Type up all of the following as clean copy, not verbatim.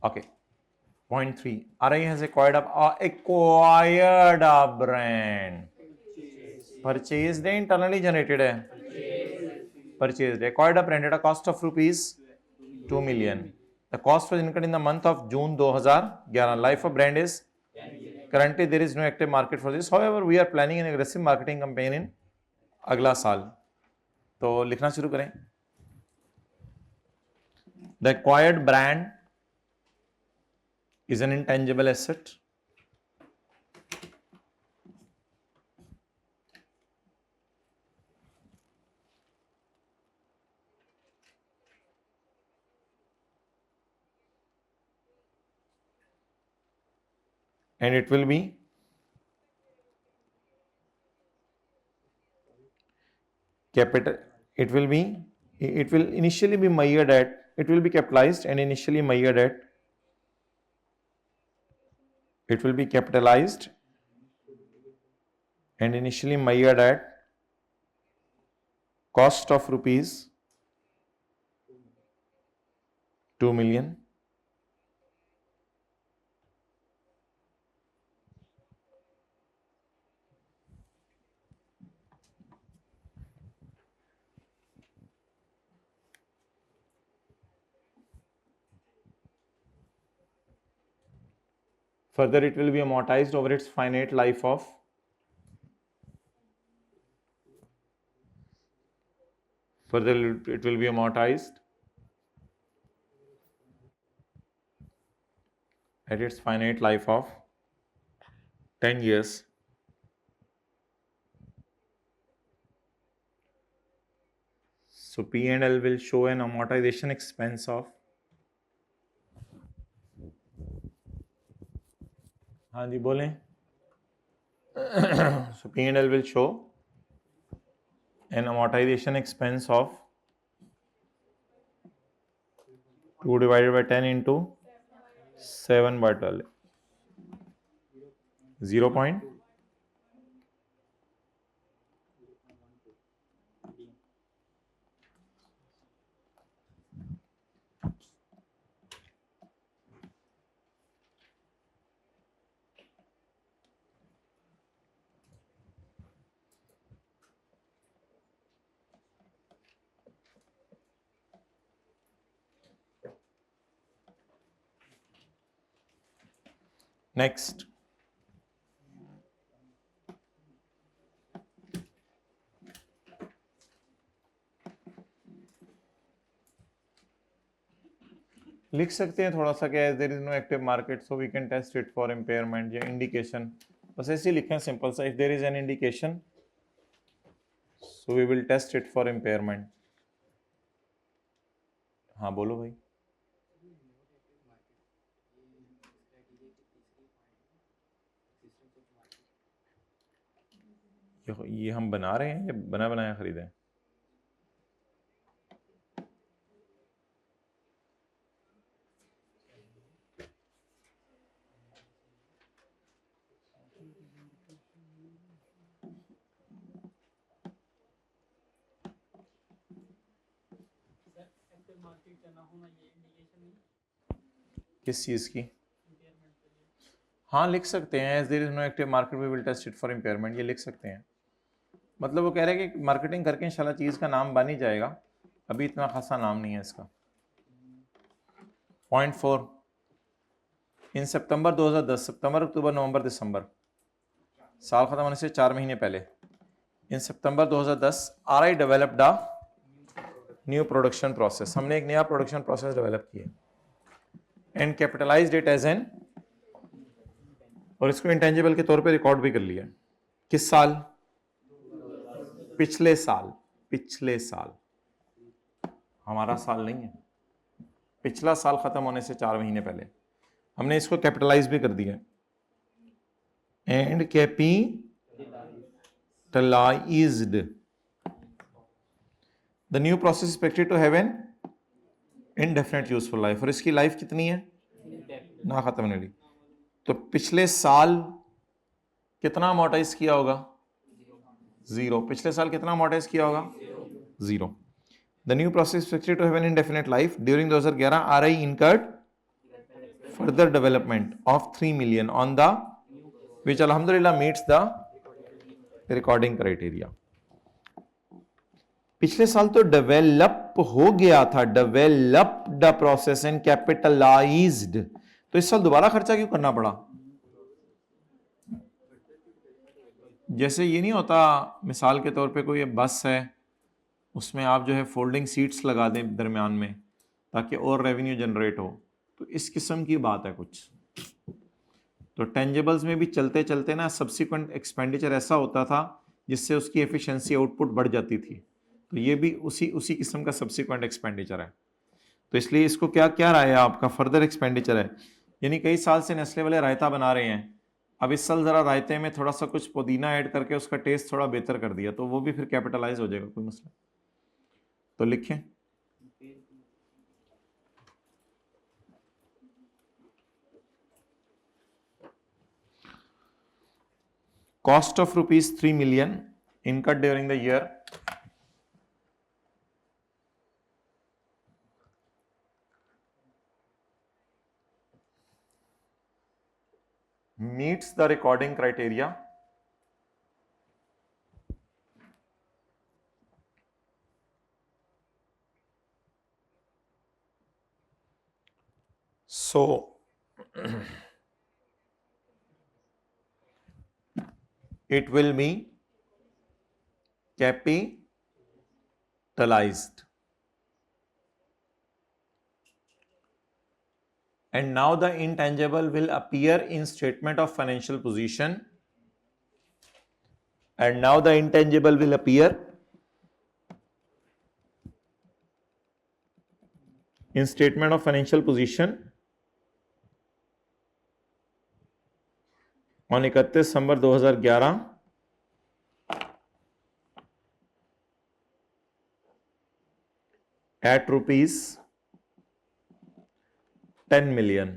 Okay. Point 3. RI has acquired a brand. Purchased है, internally generated है. Purchased. Acquired a brand at a cost of rupees 2 million. The cost was incurred in the month of June 2011. Life of brand is currently there is no active market for this. However, we are planning an aggressive marketing campaign in अगला साल. तो लिखना शुरू करें. The acquired brand is an intangible asset. And it will be capital. It will initially be measured at, it will be capitalized and initially measured at, it will be capitalized and initially measured at cost of rupees 2 million. Further, it will be amortized over its finite life of at its finite life of 10 years. So P&L will show an amortization expense of, हाँ जी बोलें. So P&L will show an amortization expense of 2 divided by 10 into 7 by 12. 0. Next. लिख सकते हैं थोड़ा सा क्या, there is no active market so we can test it for impairment या indication. बस ऐसे ही लिखें सिंपल सा, if there is an indication so we will test it for impairment. हाँ बोलो भाई. ये हम बना रहे हैं या बना बनाया खरीदे हैं? किस चीज़ की? हाँ लिख सकते हैं, as there is no active market we will test it for impairment. ये लिख सकते हैं. मतलब वो कह रहे हैं कि मार्केटिंग करके इंशाल्लाह चीज़ का नाम बन ही जाएगा, अभी इतना खासा नाम नहीं है इसका. पॉइंट 4. इन सितंबर 2010, सितंबर अक्टूबर नवंबर दिसंबर, साल ख़त्म होने से 4 महीने पहले, in September 2010 RI developed a new production process. हमने एक नया प्रोडक्शन प्रोसेस डेवलप किया and capitalised it as an, और इसको इंटेंजिबल के तौर पे रिकॉर्ड भी कर लिया. किस साल? पिछले साल. पिछले साल, हमारा साल नहीं है. पिछला साल खत्म होने से 4 महीने पहले हमने इसको कैपिटलाइज भी कर दिया and capitalised. The new process expected to have an indefinite useful life, और इसकी लाइफ कितनी है? ना खत्म होने वाली. तो पिछले साल कितना अमोर्टाइज किया होगा? 0. पिछले साल कितना अमोर्टाइज किया होगा? 0. The new process expected to have an indefinite life. During 2011 RI incurred further development of 3 million on the which alhamdulillah meets the recording criteria. पिछले साल तो डेवलप हो गया था, डेवलप्ड प्रोसेस एंड कैपिटलाइज्ड, तो इस साल दोबारा खर्चा क्यों करना पड़ा? जैसे ये नहीं होता, मिसाल के तौर पे कोई बस है, उसमें आप जो है फोल्डिंग सीट्स लगा दें दरमियान में ताकि और रेवेन्यू जनरेट हो, तो इस किस्म की बात है कुछ। तो टेंजेबल्स में भी चलते चलते ना सब्सिक्वेंट एक्सपेंडिचर ऐसा होता था जिससे उसकी एफिशिएंसी आउटपुट बढ़ जाती थी, तो ये भी उसी किस्म का सब्सिक्वेंट एक्सपेंडिचर है। तो इसलिए इसको क्या क्या राय है आपका? फर्दर एक्सपेंडिचर है, यानी कई साल से नेस्ले वाले रायता बना रहे हैं, अब इस साल ज़रा रायते में थोड़ा सा कुछ पुदीना ऐड करके उसका टेस्ट थोड़ा बेहतर कर दिया, तो वो भी फिर कैपिटलाइज हो जाएगा, कोई मसला। तो लिखें cost of rupees 3 million incurred during the year meets the recording criteria so it will be capitalized. And now the intangible will appear in statement of financial position. And now the intangible will appear in statement of financial position on 31 December 2011 at rupees 10 million.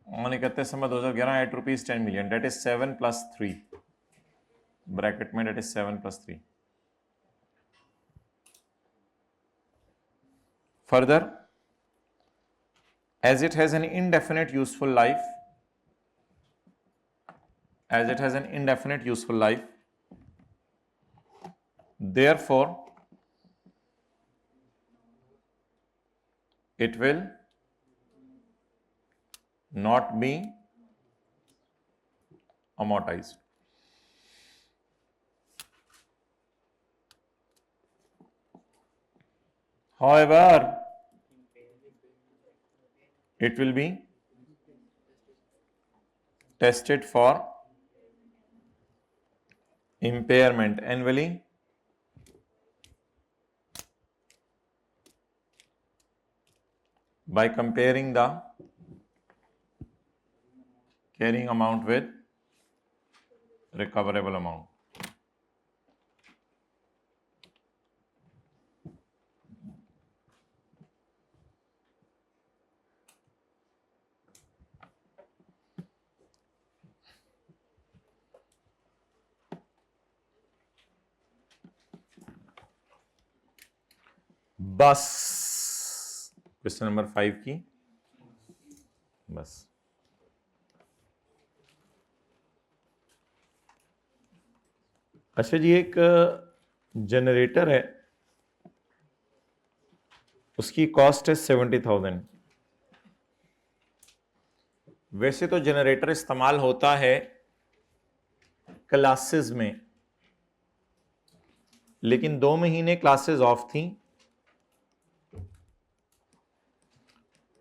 On 31 December 2011 at rupees 10 million, that is 7 plus 3 bracket में, that is 7 plus 3. Further, as it has an indefinite useful life, therefore it will not be amortized. However, it will be tested for impairment annually by comparing the carrying amount with recoverable amount. बस question number 5 की बस। अच्छा जी, एक generator है, उसकी cost है 70,000। वैसे तो जनरेटर इस्तेमाल होता है क्लासेस में, लेकिन 2 महीने क्लासेस ऑफ थी,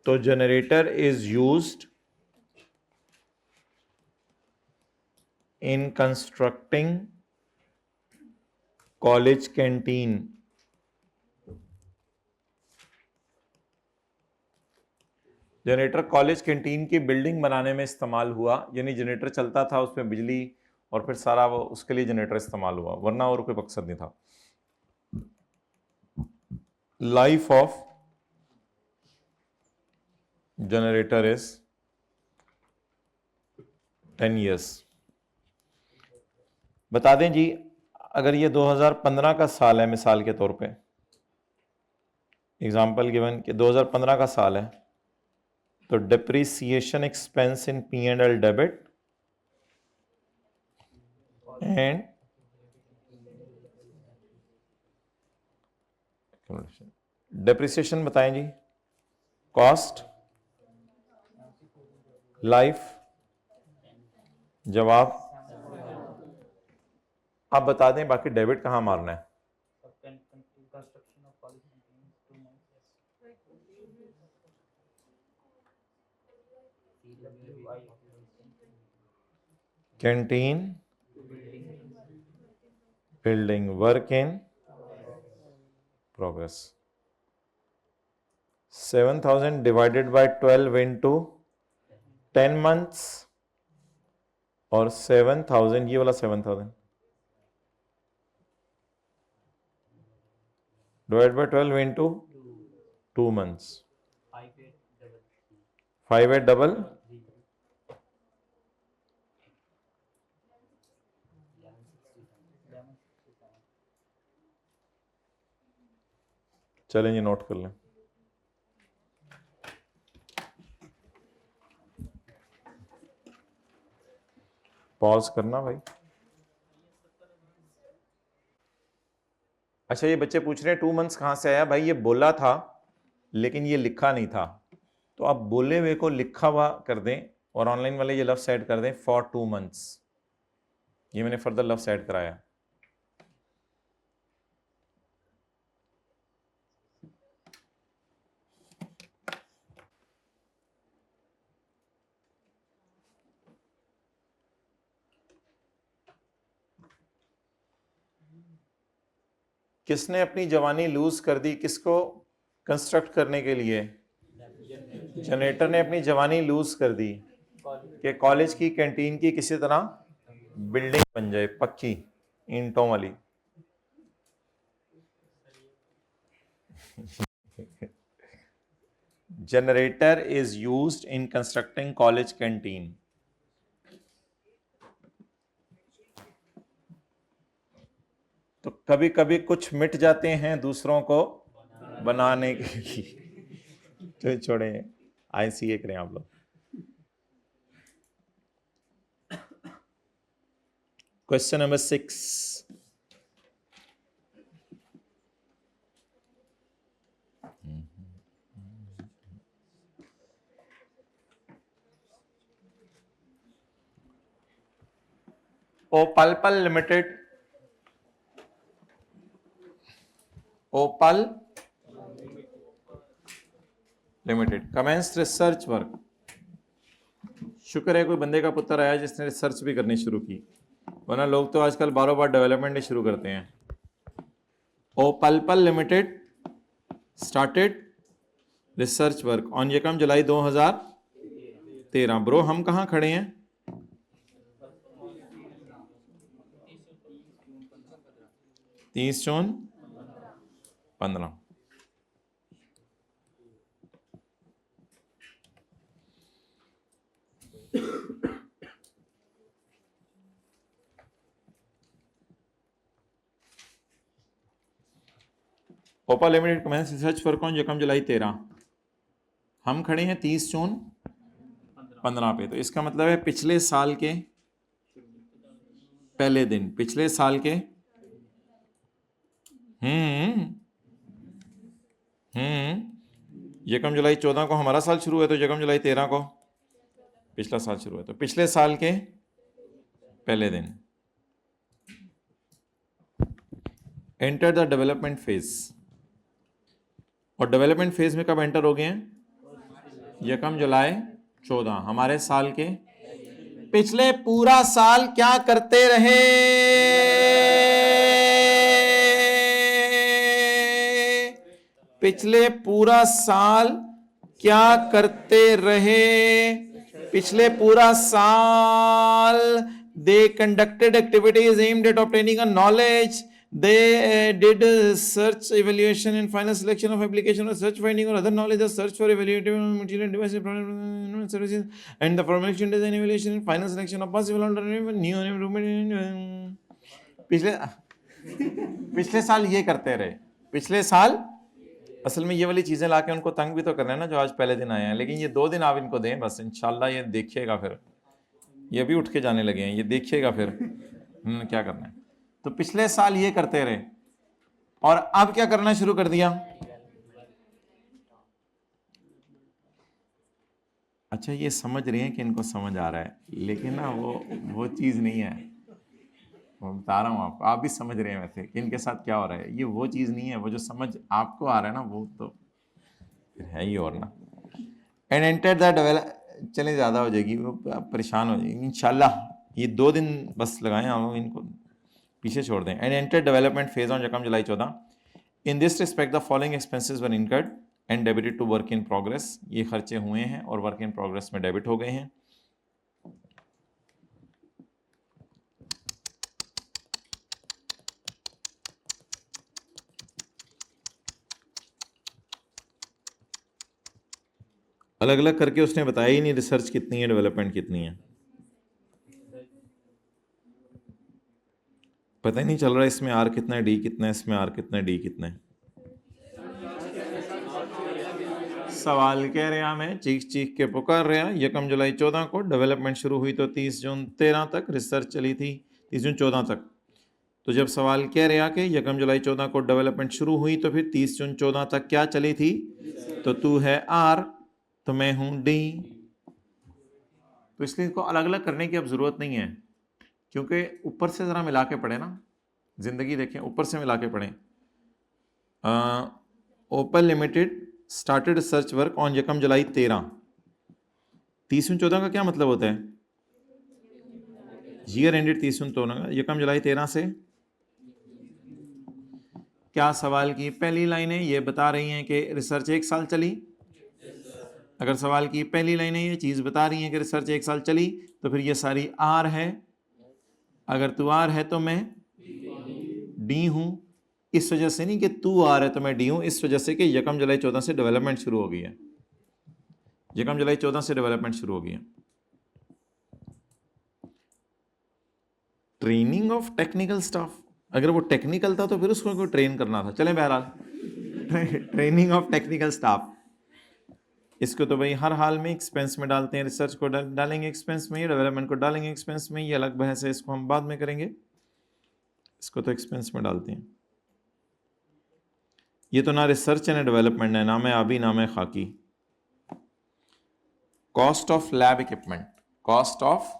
तो generator is used in constructing college canteen. Generator college canteen की बिल्डिंग बनाने में इस्तेमाल हुआ, यानी जनरेटर चलता था, उसमें बिजली और फिर सारा वो उसके लिए जनरेटर इस्तेमाल हुआ, वरना और कोई मकसद नहीं था। Life of generator is 10 years। बता दें जी, अगर ये 2015 का साल है, मिसाल के तौर पे एग्जांपल गिवन कि 2015 का साल है, तो depreciation expense in P&L debit and depreciation बताएं जी, कॉस्ट, लाइफ, जवाब आप बता दें, बाकी डेबिट कहां मारना है। Canteen building work in progress. 7,000 divided by 12 into 10 months और 7,000 ये वाला 7,000 डिवाइड बाय 12 इंटू 2 मंथ्स 5833 चलें ये नोट कर लें। पॉज करना भाई। अच्छा ये बच्चे पूछ रहे हैं 2 मंथ्स कहां से आया, भाई ये बोला था लेकिन ये लिखा नहीं था, तो आप बोले हुए को लिखा हुआ कर दें और ऑनलाइन वाले ये लफ्ज़ ऐड कर दें फॉर 2 मंथ्स। ये मैंने फर्दर लफ्ज़ ऐड कराया। किसने अपनी जवानी लूज कर दी, किसको कंस्ट्रक्ट करने के लिए? जनरेटर ने अपनी जवानी लूज कर दी कि कॉलेज की कैंटीन की किसी तरह बिल्डिंग बन जाए पक्की ईंटों वाली। Generator is used in constructing college canteen. तो कभी कभी कुछ मिट जाते हैं दूसरों को बनाने के लिए। तो छोड़े ICA करें आप लोग। क्वेश्चन नंबर 6, ओपल लिमिटेड, ओपल लिमिटेड कमेंस्ड रिसर्च वर्क। शुक्र है कोई बंदे का पुत्र आया जिसने रिसर्च भी करनी शुरू की, वरना लोग तो आजकल बारों बार डेवलपमेंट ही शुरू करते हैं। Opal limited started research work on यकम जुलाई 2013। ब्रो हम कहाँ खड़े हैं? तीस जून 15। ओपा limited commence research work on यकम जुलाई 13। हम खड़े हैं 30 जून 15 पे, तो इसका मतलब है पिछले साल के पहले दिन, पिछले साल के यकम जुलाई 14 को हमारा साल शुरू है, तो यकम जुलाई 13 को पिछला साल शुरू है, तो पिछले साल के पहले दिन। एंटर द डेवलपमेंट फेज, और डेवलपमेंट फेज में कब एंटर हो गए हैं? यकम जुलाई 14, हमारे साल के पिछले पूरा साल क्या करते रहे? पिछले पूरा साल क्या करते रहे? पिछले पूरा साल they conducted activities aimed at obtaining a knowledge. They did search, evaluation, and final selection of application or search finding or other knowledge, or search for evaluative material, devices, product services, and the formulation, design, evaluation, and final selection of possible alternative new improvement. पिछले पिछले साल ये करते रहे, पिछले साल। असल में ये वाली चीजें लाके उनको तंग भी तो करना है ना, जो आज पहले दिन आए हैं। लेकिन ये 2 दिन आप इनको दें बस, इंशाल्लाह ये देखिएगा, फिर ये भी उठ के जाने लगे हैं, ये देखिएगा फिर क्या करना है। तो पिछले साल ये करते रहे और अब क्या करना शुरू कर दिया। अच्छा, ये समझ रहे हैं कि इनको समझ आ रहा है, लेकिन ना वो चीज़ नहीं है। मैं बता रहा हूँ आपको, आप भी समझ रहे हैं वैसे कि इनके साथ क्या हो रहा है। ये वो चीज़ नहीं है, वो जो समझ आपको आ रहा है ना, वो तो फिर है ही। और ना एंड एंटर द डेवलप, चले ज़्यादा हो जाएगी, वो परेशान हो जाएगी। इंशाल्लाह ये 2 दिन बस लगाएं हम, इनको पीछे छोड़ दें। And enter development phase on यकम जुलाई 14। In this respect the following expenses were incurred and debited to work in progress. ये खर्चे हुए हैं और वर्क इन प्रोग्रेस में डेबिट हो गए हैं। अलग अलग करके उसने बताया ही नहीं रिसर्च कितनी है, डेवलपमेंट कितनी है, पता ही नहीं चल रहा इसमें आर कितना है, डी कितना है, इसमें आर कितना है, डी कितना है। सवाल कह रहे हैं, चीख चीख के पुकार रहा। यकम जुलाई 14 को डेवलपमेंट शुरू हुई तो 30 जून 13 तक रिसर्च चली थी, 30 जून 14 तक। तो जब सवाल कह रहा कि यकम जुलाई 14 को डेवलपमेंट शुरू हुई तो फिर 30 जून 14 तक क्या चली थी, तो तू है आर तो मैं हूं डी। तो इसलिए इसको अलग अलग करने की अब जरूरत नहीं है, क्योंकि ऊपर से जरा मिला के पढ़े ना, जिंदगी देखें ऊपर से मिला के पढ़ें। Open limited started research work on यकम जुलाई 13। 30 जून 14 का क्या मतलब होता है? ईयर एंडेड 30 जून 14, यकम जुलाई 13 से। क्या सवाल की पहली लाइनें ये बता रही हैं कि रिसर्च 1 साल चली? अगर सवाल की पहली लाइनें ये चीज़ बता रही हैं कि रिसर्च 1 साल चली, तो फिर ये सारी आर है। अगर तू आर है तो मैं डी हूं। इस वजह से नहीं कि तू आर है तो मैं डी हूं, इस वजह से कि यकम जुलाई 14 से डेवलपमेंट शुरू हो गई है। यकम जुलाई 14 से डेवलपमेंट शुरू हो गई है। ट्रेनिंग ऑफ टेक्निकल स्टाफ, अगर वो टेक्निकल था तो फिर उसको कोई ट्रेन करना था। चलें बहरहाल ट्रेनिंग ऑफ टेक्निकल स्टाफ, इसको तो भाई हर हाल में एक्सपेंस में डालते हैं। रिसर्च को डालेंगे एक्सपेंस में, डेवलपमेंट को डालेंगे एक्सपेंस में, ये अलग बहस है, इसको हम बाद में करेंगे। इसको तो एक्सपेंस में डालते हैं। ये तो ना रिसर्च है ना डेवलपमेंट है, नाम है आबी नाम है खाकी। Cost of lab equipment, cost of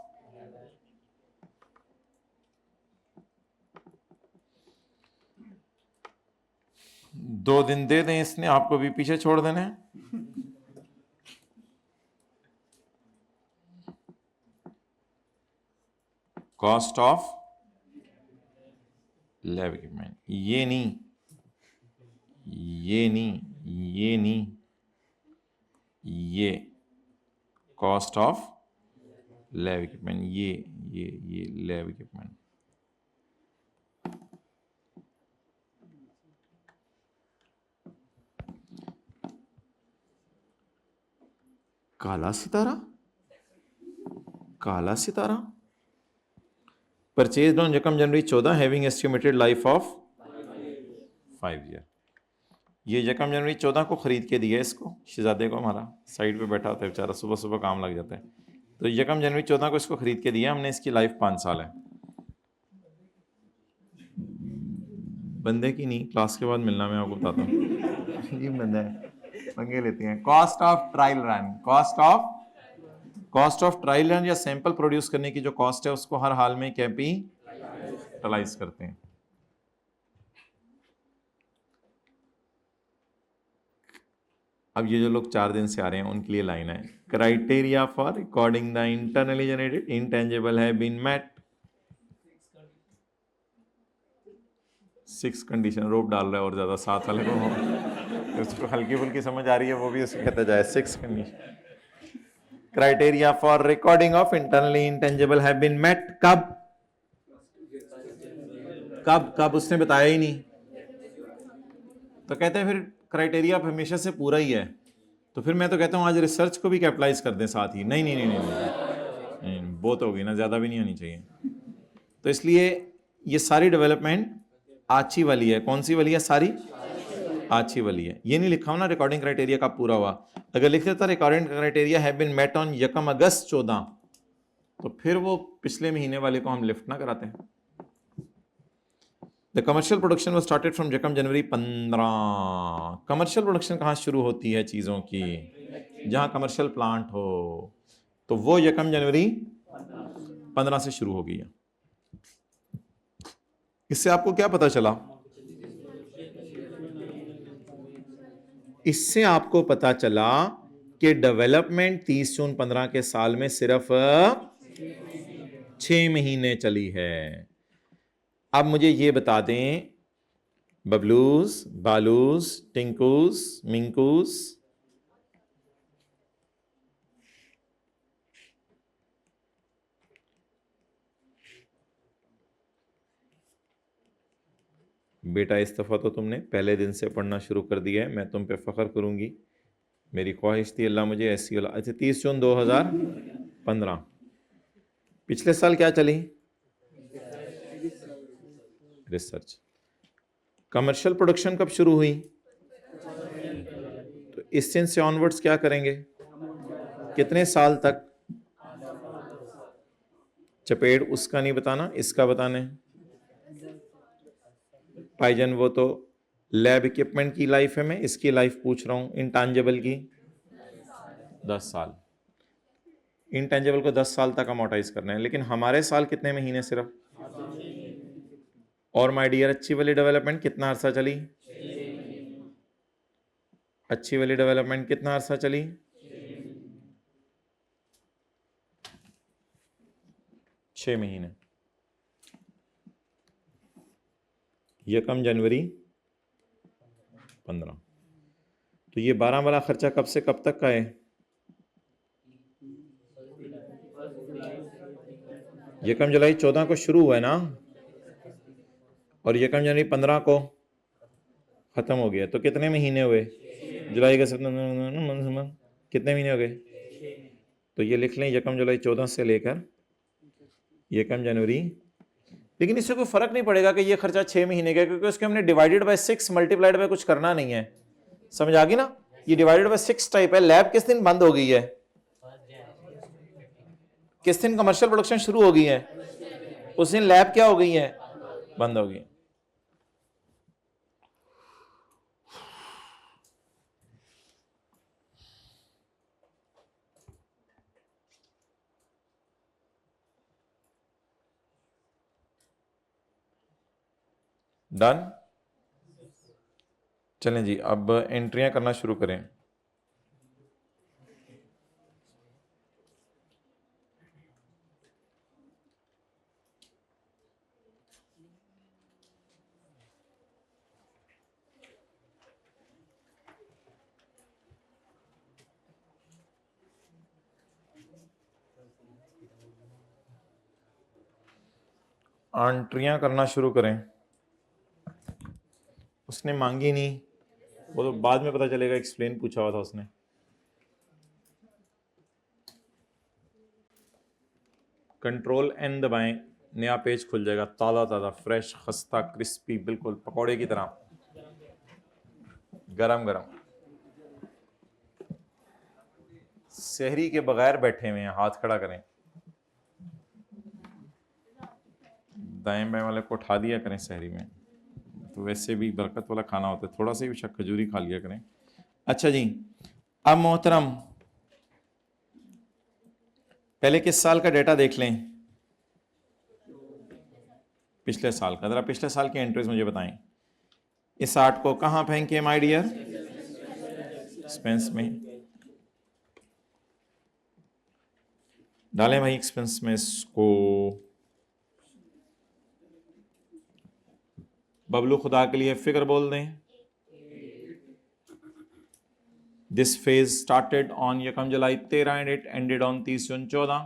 दो दिन दे दें इसने, आपको भी पीछे छोड़ देना है। कॉस्ट ऑफ लैब इक्विपमेंट, ये नहीं, ये नहीं, ये नहीं, ये कॉस्ट ऑफ लैब इक्विपमेंट, ये लैब इक्विपमेंट। काला सितारा, काला सितारा परचेज ऑन यकम जनवरी 14 having estimated life of 5 year. ये यकम जनवरी 14 को खरीद के दिया इसको, शहजादे को, हमारा साइड पे बैठा होता है बेचारा, सुबह सुबह काम लग जाता है। तो यकम जनवरी 14 को इसको खरीद के दिया हमने, इसकी लाइफ 5 साल है। बंदे की नहीं, क्लास के बाद मिलना, मैं आपको बताता हूँ। ये बंदा है, पंगे लेते हैं। Cost of trial run, cost of trial run या सैंपल प्रोड्यूस करने की जो कॉस्ट है उसको हर हाल में कैपिटलाइज करते हैं। अब ये जो लोग 4 दिन से आ रहे हैं उनके लिए लाइन है, criteria for recording the internally generated intangible है बीन मेट। 6 कंडीशन रोप डाल रहा है और ज्यादा, 7 वाले को उसको हल्की फुल्की समझ आ रही है, वो भी उसको कहता जाए 6 condition. Criteria for recording of internally intangible have been met, कब कब कब उसने बताया ही नहीं। तो कहते हैं फिर क्राइटेरिया हमेशा से पूरा ही है, तो फिर मैं तो कहता हूं आज रिसर्च को भी कैपिटलाइज कर दें साथ ही। नहीं नहीं नहीं नहीं, नहीं, नहीं बहुत हो गई ना, ज्यादा भी नहीं होनी चाहिए। तो इसलिए ये सारी डेवलपमेंट आछी वाली है, कौन सी वाली है? सारी आछी वाली है। ये नहीं लिखा हो ना रिकॉर्डिंग क्राइटेरिया कब पूरा हुआ। अगर लिख देता recording criteria have been met on 1 August 14, तो फिर वो पिछले महीने वाले को हम लिफ्ट ना कराते। The commercial production was started from 1 January 15। Commercial production कहाँ शुरू होती है चीज़ों की? जहाँ कमर्शियल प्लांट हो, तो वो 1 जनवरी 15 से शुरू हो गई है। इससे आपको क्या पता चला? इससे आपको पता चला कि डेवलपमेंट 30 जून 15 के साल में सिर्फ 6 महीने चली है। अब मुझे ये बता दें, बबलूस, बालूस, टिंकूस, मिंकूस, बेटा इस दफ़ा तो तुमने पहले दिन से पढ़ना शुरू कर दिया है, मैं तुम पे फ़ख्र करूंगी। मेरी ख्वाहिश थी अल्लाह मुझे ऐसी औलाद। अच्छा, 30 जून 2015। पिछले साल क्या चली? रिसर्च। कमर्शियल प्रोडक्शन कब शुरू हुई? तो इस दिन से ऑनवर्ड्स क्या करेंगे? कितने साल तक? चपेट उसका नहीं बताना, इसका बताने। भाईजान वो तो लैब इक्विपमेंट की लाइफ है, मैं इसकी लाइफ पूछ रहा हूं, इंटेंजिबल की 10 साल। इंटेंजिबल को 10 साल तक अमोर्टाइज करना है, लेकिन हमारे साल कितने महीने सिर्फ। और माय डियर, अच्छी वाली डेवलपमेंट कितना अरसा चली? अच्छी वाली डेवलपमेंट कितना अरसा चली? 6 महीने। 1 जनवरी 15। तो ये 12 वाला खर्चा कब से कब तक का है? 1 जुलाई 14 को शुरू हुआ है ना, और 1 जनवरी 15 को खत्म हो गया। तो कितने महीने हुए? जुलाई का सितंबर, कितने महीने हो गए? तो ये लिख लें 1 जुलाई 14 से लेकर 1 जनवरी। लेकिन इससे कोई फर्क नहीं पड़ेगा कि ये खर्चा 6 महीने का, क्योंकि उसके हमने डिवाइडेड बाय 6 मल्टीप्लाइड बाय कुछ करना नहीं है। समझ आ गई ना? ये डिवाइडेड बाय 6 टाइप है। लैब किस दिन बंद हो गई है? किस दिन कमर्शियल प्रोडक्शन शुरू हो गई है? उस दिन लैब क्या हो गई है? बंद हो गई। डन। चलें जी, अब एंट्रियां करना शुरू करें। एंट्रियां करना शुरू करें। उसने मांगी नहीं, वो तो बाद में पता चलेगा, एक्सप्लेन पूछा हुआ था उसने। कंट्रोल एन दबाएं, नया पेज खुल जाएगा, ताज़ा ताज़ा फ्रेश खस्ता क्रिस्पी, बिल्कुल पकौड़े की तरह गरम गरम। सहरी के बगैर बैठे हुए हैं, हाथ खड़ा करें। दाएं बाएं वाले को उठा दिया करें सहरी में, तो वैसे भी बरकत वाला खाना होता है, थोड़ा सा भी खजूरी खा लिया करें। अच्छा जी, अब मोहतरम पहले किस साल का डेटा देख लें? पिछले साल का। जरा पिछले साल की एंट्रीज मुझे बताएं। इस 8 को कहां फेंके माय डियर? एक्सपेंस में डालें भाई, एक्सपेंस में इसको। बबलू खुदा के लिए फिगर बोल दें। This phase started on 1 July 13 and it ended on 30 जून 14।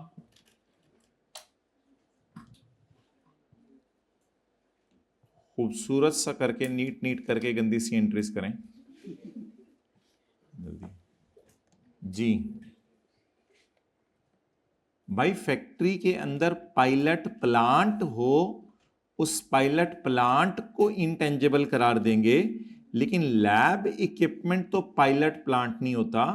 खूबसूरत सा करके, नीट नीट करके गंदी सी एंट्रीज करें जी। भाई फैक्ट्री के अंदर पायलट प्लांट हो उस पायलट प्लांट को इंटेंजिबल करार देंगे, लेकिन लैब इक्विपमेंट तो पायलट प्लांट नहीं होता।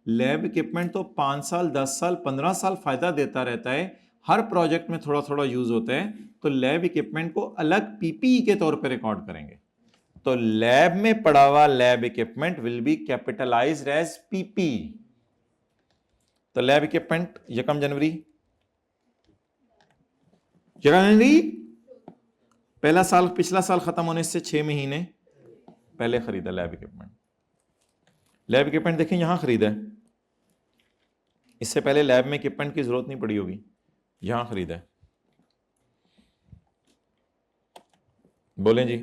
लैब इक्विपमेंट तो 5 साल 10 साल 15 साल फायदा देता रहता है, हर प्रोजेक्ट में थोड़ा थोड़ा यूज होता है। तो लैब इक्विपमेंट को अलग पीपीई के तौर पर रिकॉर्ड करेंगे। तो लैब में पड़ा हुआ lab equipment will be capitalised as PP. तो लैब इक्विपमेंट यकम जनवरी पहला साल, पिछला साल खत्म होने से 6 महीने पहले खरीदा लैब इक्विपमेंट। लैब इक्विपमेंट देखिए यहां खरीदा है, इससे पहले लैब में इक्विपमेंट की जरूरत नहीं पड़ी होगी, यहां खरीदा है। बोलें जी,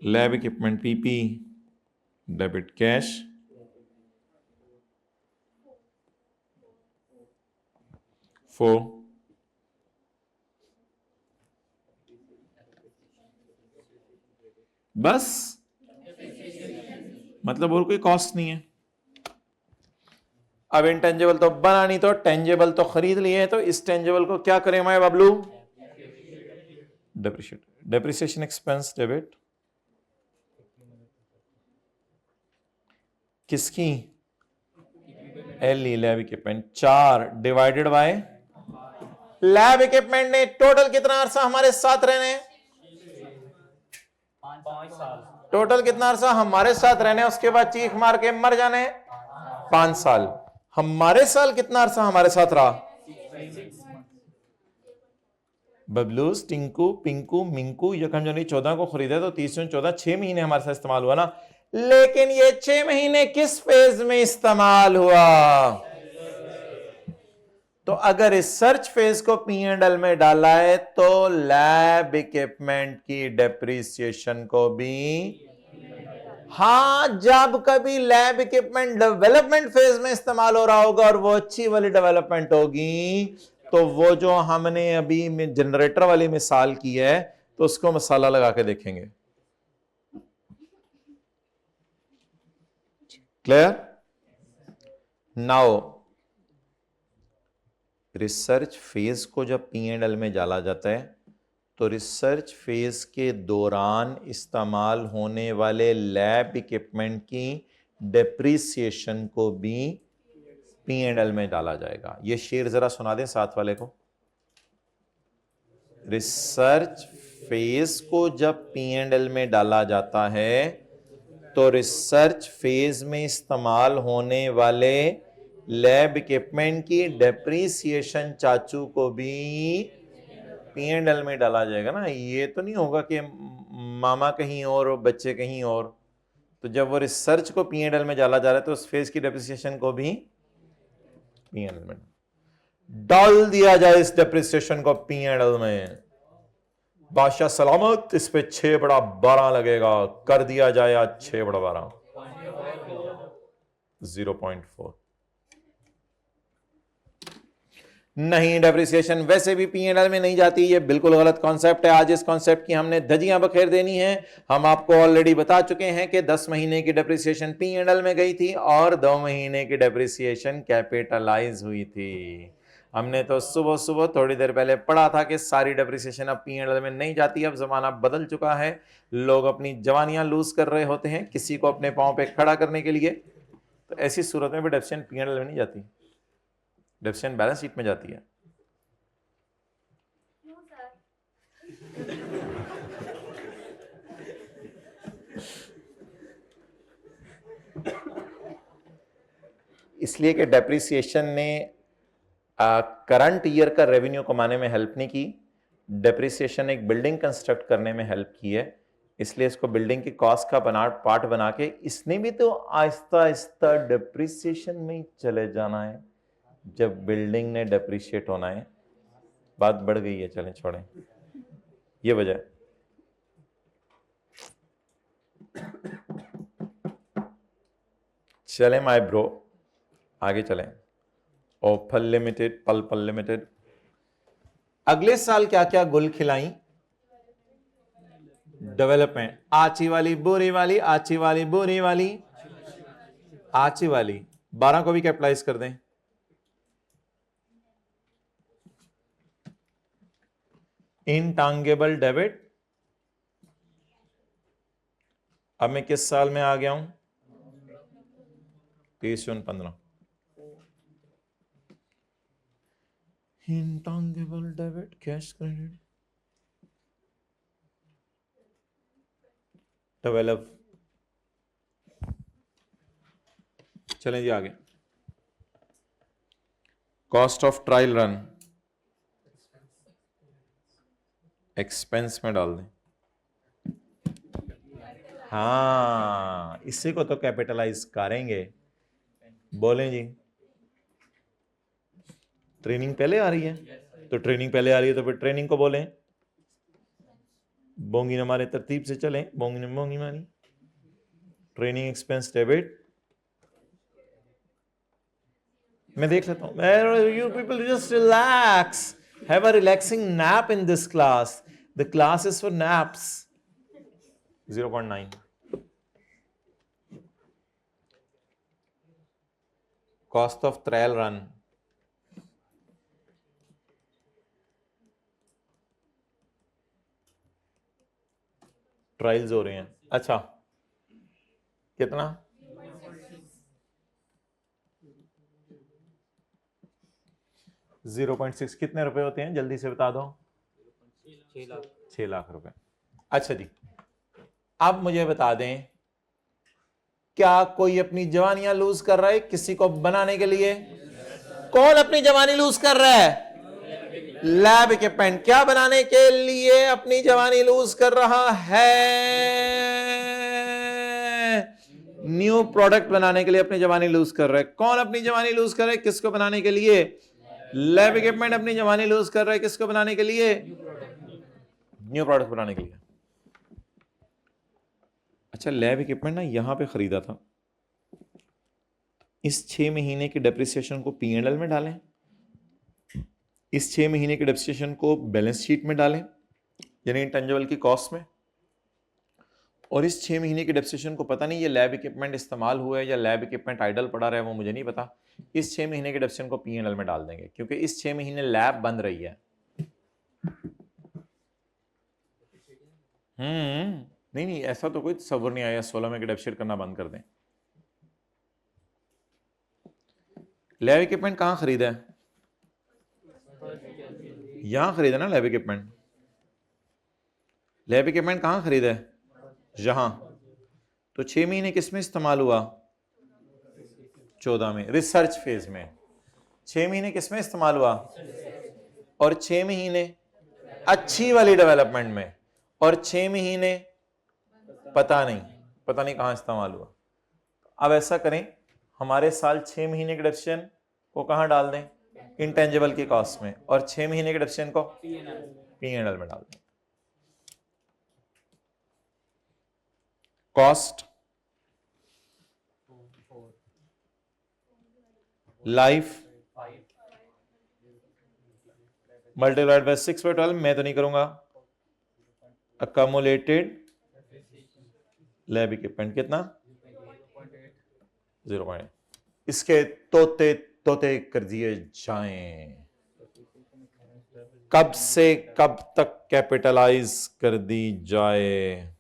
लैब इक्विपमेंट पीपी, डेबिट कैश, बस, मतलब और कोई कॉस्ट नहीं है। अब इंटेंजिबल तो बना नहीं, तो टेंजिबल तो खरीद लिए, तो इस टेंजिबल को क्या करें हमारे Bablu? Depreciate. Depreciation expense debit किसकी? L lab equipment 4 divided by lab equipment ने टोटल कितना अरसा हमारे साथ रहने? 5 साल। टोटल कितना अरसा हमारे साथ रहने, उसके बाद चीख मार के मर जाने? 5 साल। हमारे साल कितना अरसा हमारे साथ रहा? बबलूस, टिंकू, पिंकू, मिंकू यकम जनवरी 14 को खरीदा, तो 30 जून 14, 6 महीने हमारे साथ इस्तेमाल हुआ ना। लेकिन ये 6 महीने किस फेज में इस्तेमाल हुआ? तो अगर इस सर्च फेज को P&L में डाला है, तो लैब इक्विपमेंट की डेप्रिसिएशन को भी, हां, जब कभी लैब इक्विपमेंट डेवलपमेंट फेज में इस्तेमाल हो रहा होगा और वो अच्छी वाली डेवलपमेंट होगी, तो वो जो हमने अभी जनरेटर वाली मिसाल की है, तो उसको मसाला लगा के देखेंगे। क्लियर? नाउ रिसर्च फेज को जब P&L में डाला जाता है, तो रिसर्च फेज के दौरान इस्तेमाल होने वाले लैब इक्विपमेंट की डेप्रिसिएशन को भी P&L में डाला जाएगा। ये शेर जरा सुना दें साथ वाले को। रिसर्च फेज को जब P&L में डाला जाता है, तो रिसर्च फेज में इस्तेमाल होने वाले लैब इक्विपमेंट की डेप्रिसिएशन चाचू को भी P&L में डाला जाएगा ना। ये तो नहीं होगा कि मामा कहीं और बच्चे कहीं और। तो जब वो रिसर्च को P&L में डाला जा रहा है, तो उस फेज की डेप्रिसिएशन को भी P&L में डाल दिया जाए। इस डेप्रिसिएशन को P&L में, बादशाह सलामत, इस पे 6 बड़ा 12 लगेगा, कर दिया जाए आज 6 बड़ा 12 0.4। नहीं, डेप्रिसिएशन वैसे भी P&L में नहीं जाती, ये बिल्कुल गलत कॉन्सेप्ट है। आज इस कॉन्सेप्ट की हमने धजियां बखेर देनी है। हम आपको ऑलरेडी बता चुके हैं कि 10 महीने की डेप्रिसिएशन P&L में गई थी और 2 महीने की डेप्रिसिएशन कैपिटलाइज हुई थी। हमने तो सुबह सुबह थोड़ी देर पहले पढ़ा था कि सारी डेप्रिसिएशन अब P&L में नहीं जाती। अब जमाना बदल चुका है, लोग अपनी जवानियां लूज कर रहे होते हैं किसी को अपने पांव पे खड़ा करने के लिए। तो ऐसी सूरत में भी डेप्रिसिएशन P&L में नहीं जाती, डेप्रिसिएशन बैलेंस शीट में जाती है। इसलिए कि डेप्रिसिएशन ने करंट ईयर का रेवेन्यू कमाने में हेल्प नहीं की। डेप्रिसिएशन एक बिल्डिंग कंस्ट्रक्ट करने में हेल्प की है, इसलिए इसको बिल्डिंग की कॉस्ट का पार्ट बना के इसने भी तो आहिस्ता आहिस्ता डेप्रिसिएशन में ही चले जाना है जब बिल्डिंग ने डेप्रिशिएट होना है। बात बढ़ गई है, चलें छोड़ें, ये वजह। चलें माय ब्रो, आगे चलें। ओफल लिमिटेड, पल लिमिटेड, अगले साल क्या क्या गुल खिलाई? डेवलपमेंट, आची वाली बोरी वाली, आची वाली बोरी वाली, आची वाली 12 को भी कैपिटलाइज कर दें। इनटांगेबल डेबिट, अब मैं किस साल में आ गया हूं? 23-15। इनटांगेबल डेबिट, कैश क्रेडिट, डेवलप। चलें जी आगे। Cost of trial run expense में डाल दें। हाँ, इसी को तो कैपिटलाइज करेंगे। बोलें जी। ट्रेनिंग पहले आ रही है, तो ट्रेनिंग पहले आ रही है तो फिर ट्रेनिंग को बोलें। बोंगी हमारे तरतीब से चलें, बोंगी ने बोंगी मानी। ट्रेनिंग एक्सपेंस डेबिट, मैं देख लेता हूं। You people just relax, have a relaxing nap in this class, the class is for naps. 0.9 cost of trial run, trials हो रहे हैं। अच्छा, कितना? 0.6 कितने रुपए होते हैं, जल्दी से बता दो। 6 लाख रुपए। अच्छा जी, अब मुझे बता दें, क्या कोई अपनी जवानियां लूज कर रहा है किसी को बनाने के लिए? कौन अपनी जवानी लूज कर रहा है? Lab equipment. क्या बनाने के लिए अपनी जवानी लूज कर रहा है? न्यू प्रोडक्ट बनाने के लिए अपनी जवानी लूज कर रहा है। कौन अपनी जवानी लूज कर रहा है किसको बनाने के लिए? लैब इक्विपमेंट अपनी जवानी लूज कर रहा है किसको बनाने के लिए? न्यू प्रोडक्ट बनाने के लिए। अच्छा, लैब इक्विपमेंट ना यहां पे खरीदा था, इस 6 महीने की डेप्रिसिएशन को P&L में डालें, इस 6 महीने की डेप्रिसिएशन को बैलेंस शीट में डालें यानी इंटेंजिबल की कॉस्ट में, और इस 6 महीने की डेप्रिसिएशन को, पता नहीं ये लैब इक्विपमेंट इस्तेमाल हुआ है या लैब इक्विपमेंट आइडल पड़ा रहा है, वो मुझे नहीं पता, इस 6 महीने की डेप्रिसिएशन को P&L में डाल देंगे क्योंकि इस 6 महीने लैब बंद रही है। नहीं नहीं, ऐसा तो कोई तस्वर नहीं आया 16 में डेप्रिसिएट करना बंद कर दें। लैब इक्विपमेंट कहां खरीदा है? यहां खरीदा ना लैब इक्विपमेंट। लैब इक्विपमेंट कहां खरीदा है? यहां। तो 6 महीने किस में इस्तेमाल हुआ? 14 में, रिसर्च फेज में। 6 महीने किस में इस्तेमाल हुआ? और 6 महीने अच्छी वाली डेवलपमेंट में, और 6 महीने पता नहीं कहां इस्तेमाल हुआ। अब ऐसा करें, हमारे साल 6 महीने के डेप्रिसिएशन को कहां डाल दें? इंटेंजिबल की कॉस्ट में, और 6 महीने के डेप्रिसिएशन को P&L में डाल दें। कॉस्ट लाइफ मल्टीप्लाइड बाय 6/12, मैं तो नहीं करूंगा। अकोमोलेटेड लैब इक्विपमेंट कितना? 0.8। इसके तोते तोते कर दिए जाएं। कब से कब तक कैपिटलाइज कर दी जाए?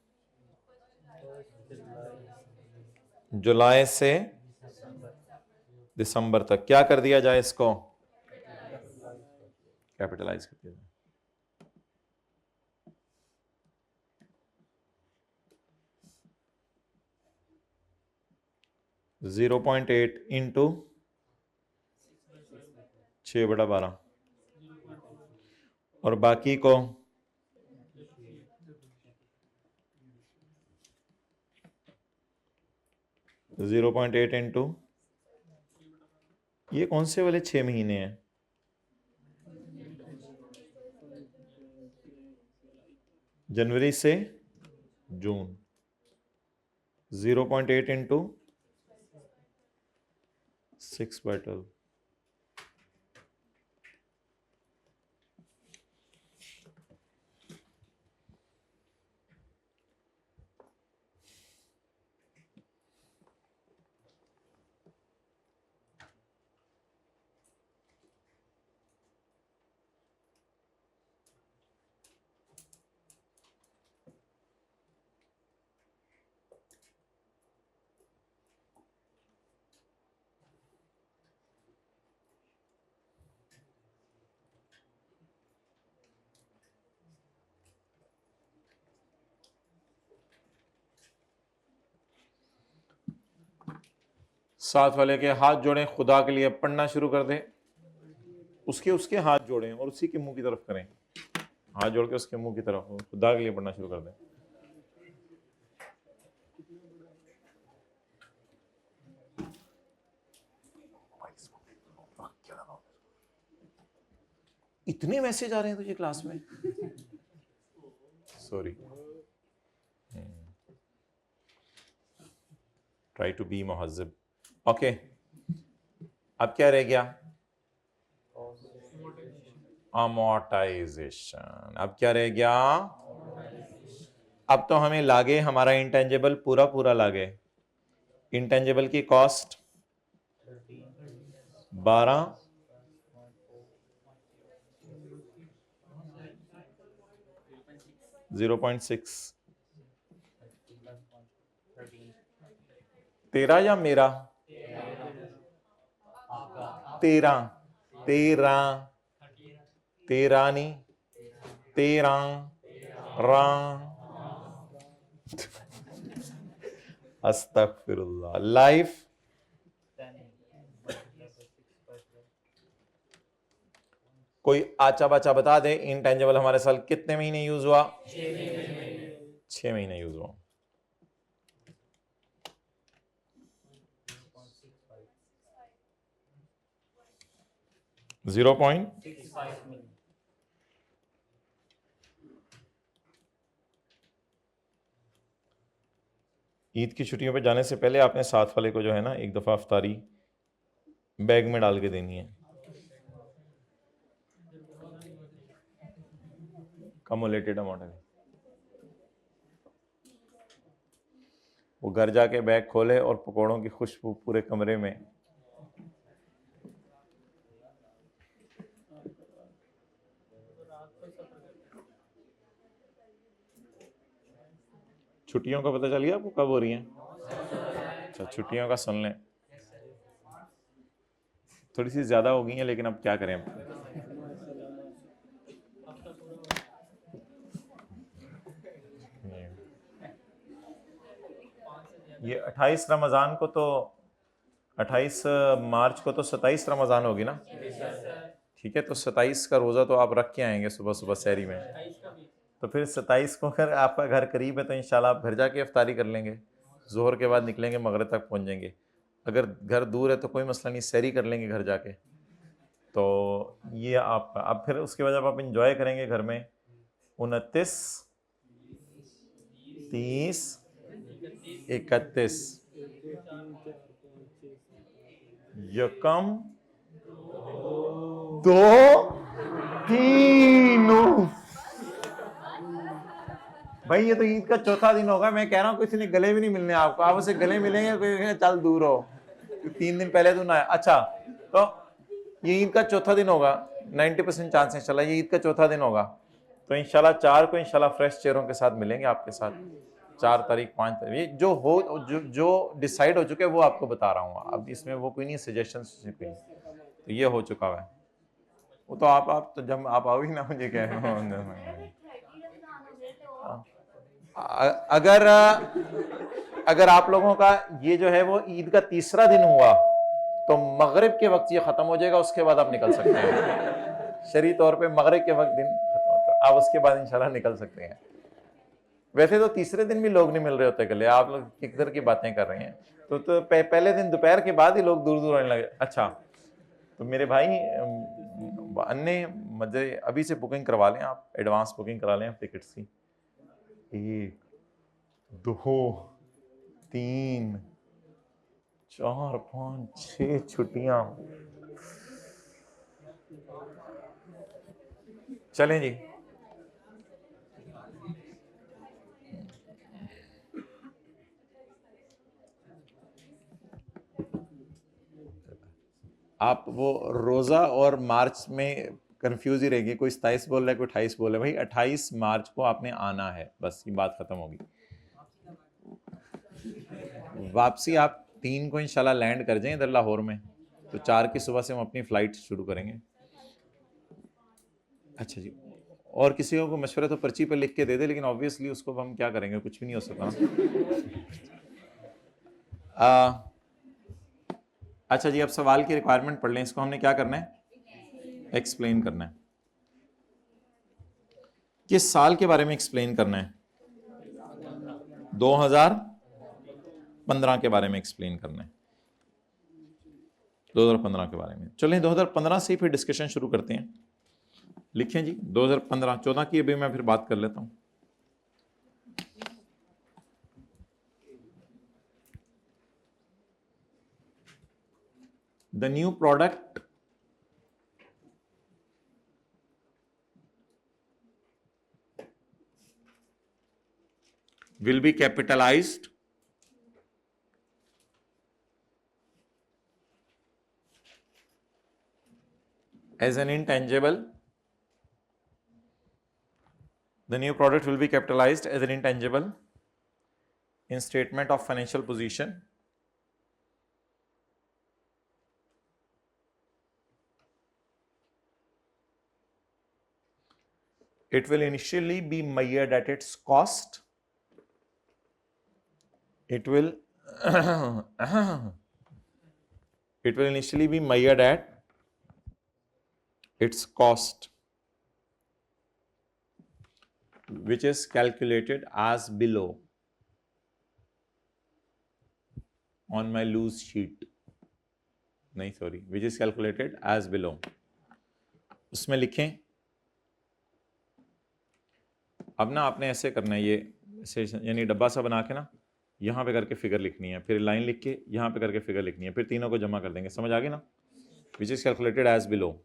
जुलाई से दिसंबर तक क्या कर दिया जाए? इसको कैपिटलाइज कर दिया जाए। 0.8 इंटू 6/12, और बाकी को 0.8 इंटू, ये कौन से वाले 6 महीने हैं? जनवरी से जून। 0.8 इंटू 6/12, साथ वाले के हाथ जोड़ें, खुदा के लिए पढ़ना शुरू कर दें, उसके उसके हाथ जोड़ें और उसी के मुंह की तरफ करें, हाथ जोड़ के उसके मुंह की तरफ खुदा के लिए पढ़ना शुरू कर दें। इतने मैसेज आ रहे हैं तुझे क्लास में, सॉरी, ट्राई टू बी मुहज्जब। ओके, अब क्या रह गया? अमोर्टाइजेशन। अब क्या रह गया? अब तो हमें लागे हमारा इंटेंजिबल पूरा पूरा लागे। इंटेंजिबल की कॉस्ट 12, 0.6, तेरा या मेरा? 13, 13 नहीं, 13 अस्तगफिरुल्लाह। लाइफ कोई आचा बाचा बता दे, इंटेंजिबल हमारे साल कितने महीने यूज हुआ? 6 महीने यूज हुआ। जीरो पॉइंट ईद की छुट्टियों पे जाने से पहले आपने साथ वाले को जो है ना एक दफा अफ्तारी बैग में डाल के देनी है। कम्युलेटेड अमाउंट है। वो घर जाके बैग खोले और पकौड़ों की खुशबू पूरे कमरे में। छुट्टियों का पता चल गया आपको कब हो रही हैं? अच्छा, छुट्टियों का सुन लें। थोड़ी सी ज्यादा हो गई हैं, लेकिन अब क्या करें। ये 28 रमज़ान को तो 28 मार्च को तो 27 रमज़ान होगी ना? ठीक है, तो 27 का रोज़ा तो आप रख के आएंगे सुबह सुबह सहरी में, तो फिर 27 को अगर आपका घर करीब है तो इंशाल्लाह आप घर जाके इफ्तारी कर लेंगे, जोहर के बाद निकलेंगे, मगरिब तक पहुंच जाएंगे। अगर घर दूर है तो कोई मसला नहीं, सहरी कर लेंगे घर जाके। तो ये आप अब फिर उसके बाद जब आप इंजॉय करेंगे घर में 29, 30, 31 यकम 2, 3। भाई ये तो ईद का चौथा दिन होगा, मैं कह रहा हूँ किसी ने गले भी नहीं मिलने आपको, आप उसे गले मिलेंगे, कोई चल दूर हो, 3 दिन पहले तो ना है। अच्छा, तो ये ईद का चौथा दिन होगा, 90% चांस है इंशाल्लाह ये ईद का चौथा दिन होगा। तो इंशाल्लाह 4 को इंशाल्लाह फ्रेश चेहरों के साथ मिलेंगे आपके साथ। 4 तारीख, 5 तारीख, ये जो डिसाइड हो चुके हैं वो आपको बता रहा हूँ। अब इसमें वो कोई नहीं, सजेशन कोई नहीं, तो ये हो चुका है। वो तो आप तो जब आप आओगे ना मुझे कह रहे हो। अगर आप लोगों का ये जो है वो ईद का तीसरा दिन हुआ तो मगरिब के वक्त ये खत्म हो जाएगा, उसके बाद आप निकल सकते हैं। शरई तौर पे मगरिब के वक्त दिन खत्म होता है, आप उसके बाद इंशाल्लाह निकल सकते हैं। वैसे तो तीसरे दिन भी लोग नहीं मिल रहे होते गले, आप लोग किधर की बातें कर रहे हैं। तो पहले दिन दोपहर के बाद ही लोग दूर दूर आने लगे। अच्छा, तो मेरे भाई अन्य मजे अभी से बुकिंग करवा लें, आप एडवांस बुकिंग करा लें टिकट्स की। 1, 2, 3, 4, 5, 6 छुट्टियां। चलें जी, आप वो रोजा और मार्च में कंफ्यूज ही रहेगी, कोई 27 बोल रहा है, कोई 28 बोल रहा है। भाई 28 मार्च को आपने आना है, बस ये बात खत्म होगी। वापसी आप 3 को इंशाल्लाह लैंड कर जाएं इधर लाहौर में, तो 4 की सुबह से हम अपनी फ्लाइट शुरू करेंगे। अच्छा जी, और किसी को मशवरा तो पर्ची पर लिख के दे दे, लेकिन ऑब्वियसली उसको हम क्या करेंगे, कुछ भी नहीं हो सकता। अच्छा जी, अब सवाल की रिक्वायरमेंट पढ़ लें, इसको हमने क्या करना है, एक्सप्लेन करना है। किस साल के बारे में एक्सप्लेन करना है, 2015 के बारे में एक्सप्लेन करना है, 2015 के बारे में। चलें 2015 से ही फिर डिस्कशन शुरू करते हैं। लिखें जी 2015, 14 की अभी मैं फिर बात कर लेता हूं। The new product will be capitalized as an intangible. The new product will be capitalized as an intangible in statement of financial position. It will initially be measured at its cost. It will it will initially be measured at its cost, which is calculated as below on my loose sheet. नहीं sorry, which is calculated as below. उसमें लिखें, अब ना आपने ऐसे करना है, ये ऐसे यानी डब्बा सा बना के ना यहाँ पे करके फिगर लिखनी है, फिर लाइन लिख के यहाँ पे करके फिगर लिखनी है, फिर तीनों को जमा कर देंगे। समझ आ गई ना, which is calculated as below,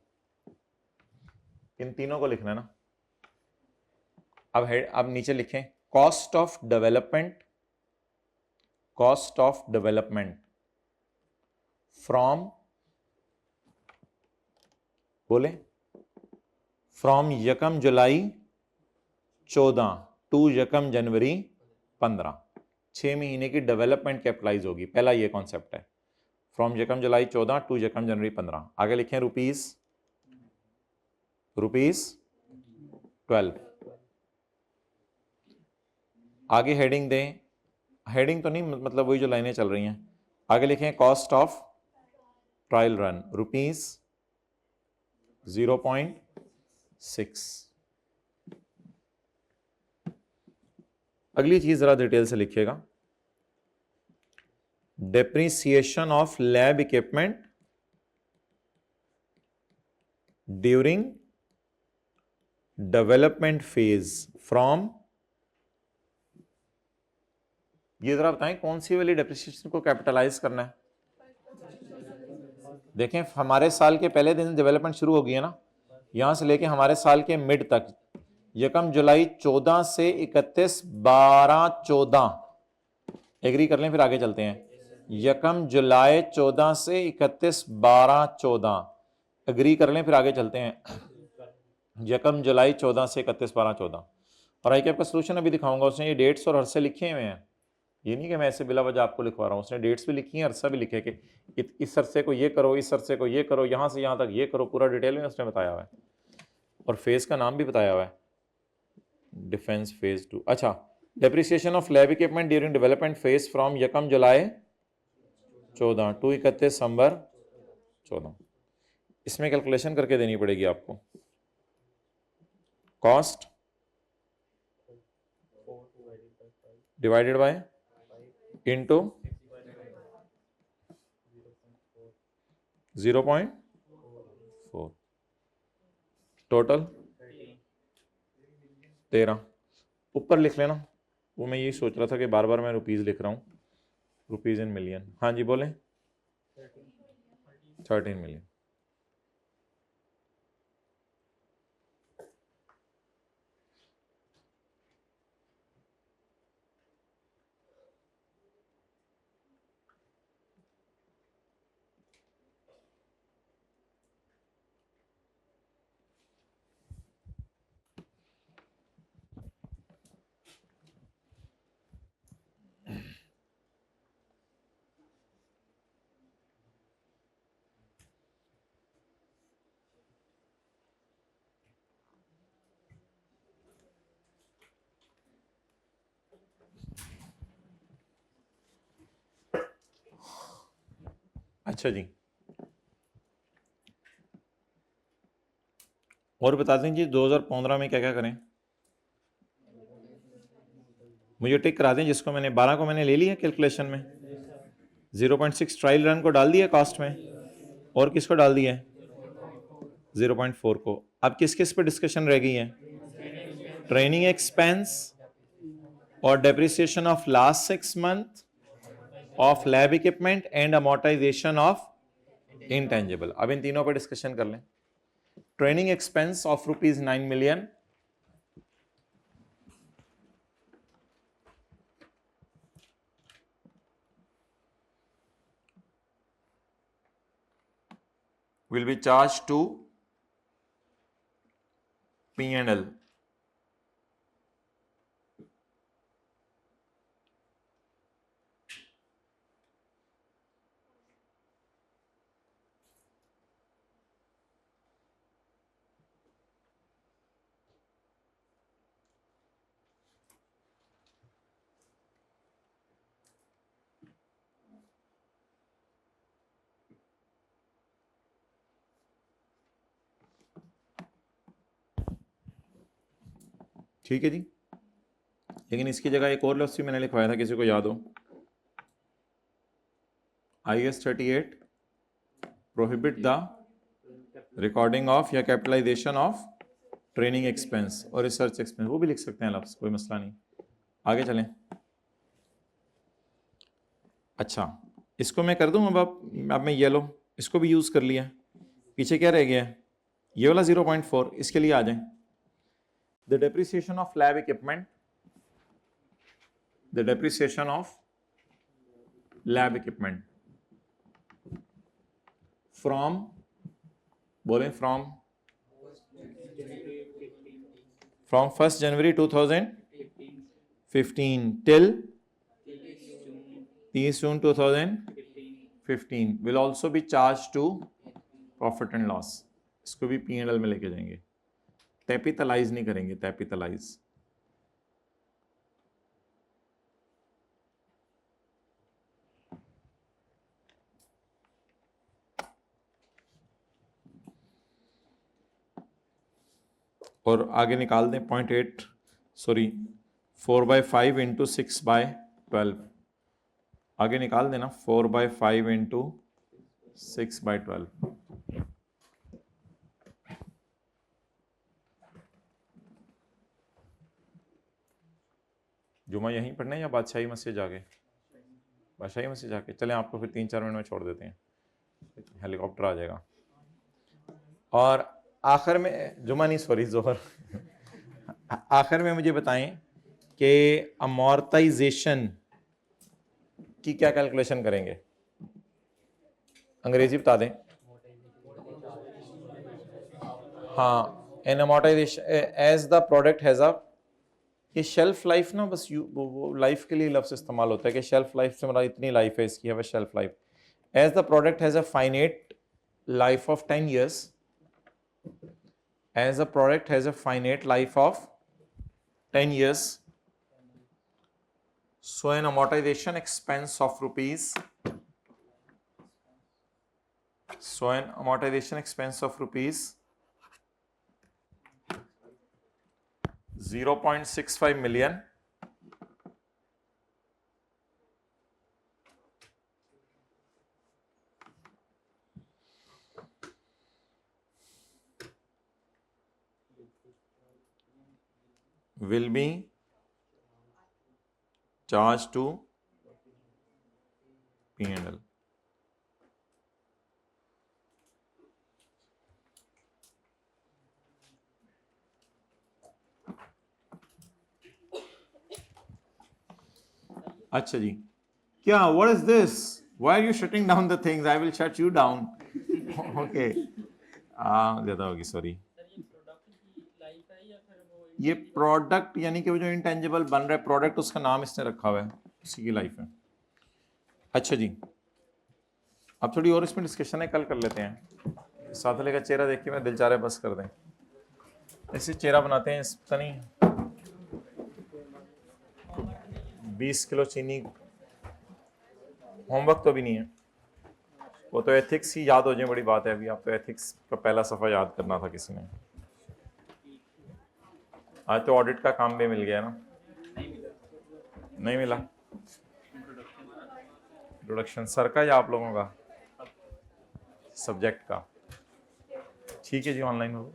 इन तीनों को लिखना है ना। अब नीचे लिखें cost of development, cost of development from, बोले फ्रॉम यकम जुलाई 14 टू यकम जनवरी 15, 6 महीने की डेवलपमेंट कैपिटलाइज होगी। पहला ये कॉन्सेप्ट है, फ्रॉम यकम जुलाई 14 टू यकम जनवरी 15। आगे लिखें रुपीज 12। आगे हेडिंग दें, हेडिंग तो नहीं मतलब वही जो लाइनें चल रही हैं। आगे लिखें कॉस्ट ऑफ ट्रायल रन ₹0.6। अगली चीज जरा डिटेल से लिखिएगा, depreciation of lab equipment during development phase from, ये जरा बताएं कौन सी वाली डेप्रिसिएशन को कैपिटलाइज करना है। देखें हमारे साल के पहले दिन डेवलपमेंट शुरू हो गई है ना, यहां से लेके हमारे साल के मिड तक, यकम जुलाई 14 से 31/12/14, एग्री कर लें फिर आगे चलते हैं। यकम जुलाई 14 से 31/12/14, एग्री कर लें फिर आगे चलते हैं। यकम जुलाई 14 से 31/12/14। और आई कैप का सोल्यूशन अभी दिखाऊंगा, उसने ये डेट्स और अरसे लिखे हुए हैं, ये नहीं कि मैं ऐसे बिला वजह आपको लिखवा रहा हूँ, उसने डेट्स भी लिखी हैं, अरसा भी लिखे कि इस अरसे को ये करो, इस अरसे को ये करो, यहाँ से यहाँ तक ये करो, पूरा डिटेल में उसने बताया हुआ है, और फेज का नाम भी बताया हुआ है, डिफेंस फेज 2। अच्छा, depreciation of lab equipment during development phase from यकम जुलाई 14 टू 31 दिसंबर 14। इसमें कैलकुलेशन करके देनी पड़ेगी आपको, cost divided by into 0.4, total 13। ऊपर लिख लेना, वो मैं यही सोच रहा था कि बार बार मैं रुपीज़ लिख रहा हूँ, रुपीज़ इन मिलियन। हाँ जी बोलें, 13 मिलियन। अच्छा जी, और बता दें जी 2015 में क्या क्या करें, मुझे टिक करा दें। जिसको मैंने 12 को मैंने ले लिया कैलकुलेशन में, 0.6 ट्रायल रन को डाल दिया कॉस्ट में, और किसको डाल दिया है, 0.4 को। अब किस किस पे डिस्कशन रह गई है, ट्रेनिंग एक्सपेंस और depreciation of last 6 month of lab equipment and amortisation of intangible. अब इन तीनों पर डिस्कशन कर लें। Training expense of ₹9 million, will be charged to P&L. ठीक है जी, लेकिन इसकी जगह एक और लफ्ज़ भी मैंने लिखवाया था, किसी को याद हो, IS 38 prohibit the recording of या कैपिटलाइजेशन ऑफ ट्रेनिंग एक्सपेंस और रिसर्च एक्सपेंस, वो भी लिख सकते हैं लफ्ज़, कोई मसला नहीं। आगे चलें। अच्छा, इसको मैं कर दूं। अब मैं ये लो, इसको भी यूज़ कर लिया, पीछे क्या रह गया है, ये वाला 0.4, इसके लिए आ जाएं। The depreciation of lab equipment, the depreciation of lab equipment from, बोलें from 1st January 2015 till 30 June 2015 will also be charged to profit and loss. इसको भी P&L में लेके जाएंगे, कैपिटलाइज नहीं करेंगे, कैपिटलाइज। और आगे निकाल दें 0.8 सॉरी 4/5 इंटू 6/12, आगे निकाल देना 4/5 इंटू 6/12। जुमा यहीं पढ़ना है या बादशाही मस्जिद जाके, बादशाही मस्जिद जाके चलें, आपको फिर 3-4 मिनट में छोड़ देते हैं, हेलीकॉप्टर आ जाएगा। और आखिर में, जुमा नहीं सॉरी जोहर, आखिर में मुझे बताएं कि अमॉर्टाइजेशन की क्या कैलकुलेशन करेंगे, अंग्रेजी बता दें। हाँ, an amortisation as the product has a, ये शेल्फ लाइफ ना, बस वो लाइफ के लिए लफ्ज़ इस्तेमाल होता है कि शेल्फ लाइफ से हमारा इतनी लाइफ है, इसकी है shelf life. As the product has a finite life of 10 years, as a product has a finite life of 10 years, so an amortization expense of rupees 0.65 million will be charged to P&L. अच्छा जी, क्या, what is this? Why are you shutting down the things? I will shut you down. Okay. ज़्यादा होगी, sorry. ये product यानी कि वो जो intangible बन रहा है प्रोडक्ट, उसका नाम इसने रखा हुआ है, उसी की लाइफ है। अच्छा जी, अब थोड़ी और इसमें डिस्कशन है, कल कर लेते हैं। साथले का चेहरा देख के मैं दिल चाह रहा है बस कर दें, ऐसे चेहरा बनाते हैं, पता नहीं 20 किलो चीनी, होमवर्क तो भी नहीं है। वो तो एथिक्स ही याद हो जाए बड़ी बात है। अभी आपको एथिक्स का पहला सफ़ा याद करना था किसी ने। आज तो ऑडिट का काम भी मिल गया ना? नहीं मिला। इंट्रोडक्शन सर का या आप लोगों का? सब्जेक्ट का। ठीक है जी, ऑनलाइन हो।